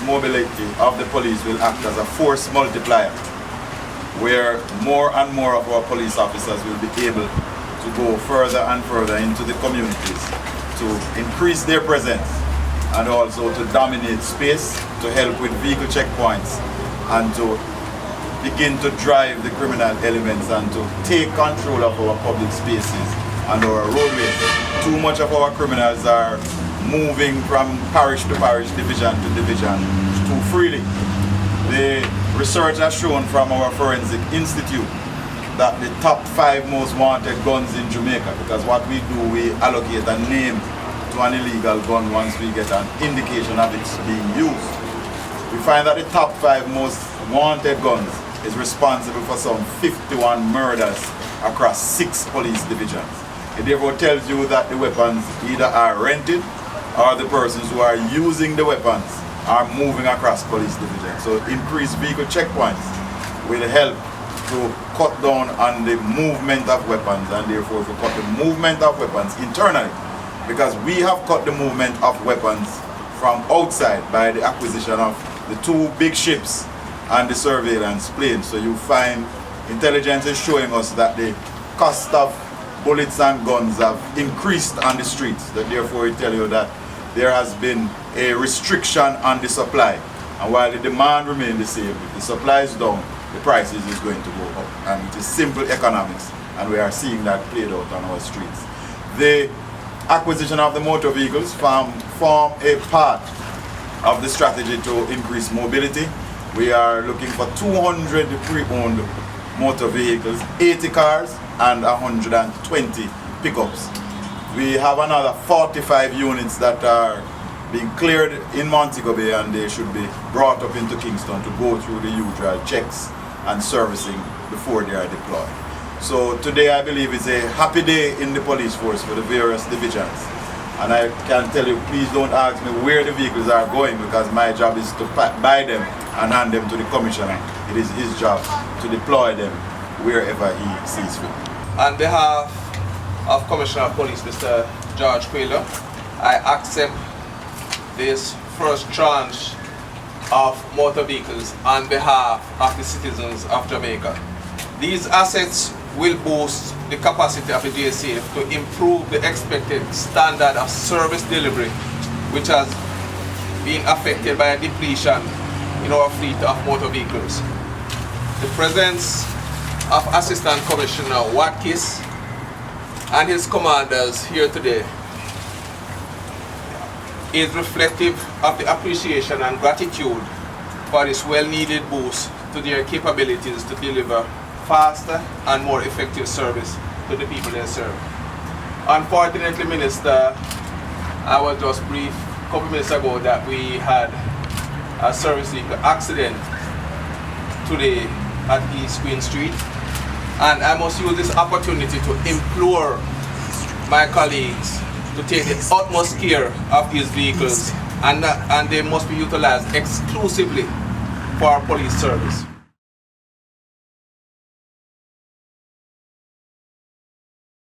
mobility of the police will act as a force multiplier, where more and more of our police officers will be able to go further and further into the communities to increase their presence and also to dominate space, to help with vehicle checkpoints and to begin to drive the criminal elements and to take control of our public spaces and our roadways. Too much of our criminals are moving from parish to parish, division to division too freely. The research has shown from our Forensic Institute that the top 5 most wanted guns in Jamaica, because what we do, we allocate a name to an illegal gun once we get an indication of it's being used. We find that the top 5 most wanted guns is responsible for some 51 murders across 6 police divisions. It therefore tells you that the weapons either are rented or the persons who are using the weapons are moving across police divisions. So increased vehicle checkpoints will help to cut down on the movement of weapons, and therefore to cut the movement of weapons internally, because we have cut the movement of weapons from outside by the acquisition of the 2 big ships and the surveillance planes. So you find intelligence is showing us that the cost of bullets and guns have increased on the streets. That therefore it tells you that there has been a restriction on the supply, and while the demand remains the same, if the supply is down, the prices is going to go up, and it is simple economics, and we are seeing that played out on our streets. The acquisition of the motor vehicles form a part of the strategy to increase mobility. We are looking for 200 pre-owned motor vehicles, 80 cars and 120 pickups. We have another 45 units that are being cleared in Montego Bay, and they should be brought up into Kingston to go through the usual checks and servicing before they are deployed. So today I believe it's a happy day in the police force for the various divisions. And I can tell you, please don't ask me where the vehicles are going, because my job is to buy them and hand them to the commissioner. It is his job to deploy them wherever he sees fit. On behalf of Commissioner of Police, Mr. George Quayle, I accept this first tranche of motor vehicles on behalf of the citizens of Jamaica. These assets will boost the capacity of the JCF to improve the expected standard of service delivery, which has been affected by a depletion in our fleet of motor vehicles. The presence of Assistant Commissioner Watkis and his commanders here today is reflective of the appreciation and gratitude for this well-needed boost to their capabilities to deliver faster and more effective service to the people they serve. Unfortunately, Minister, I was just briefed a couple minutes ago that we had a service vehicle accident today at East Queen Street, and I must use this opportunity to implore my colleagues to take the utmost care of these vehicles, and they must be utilized exclusively for our police service.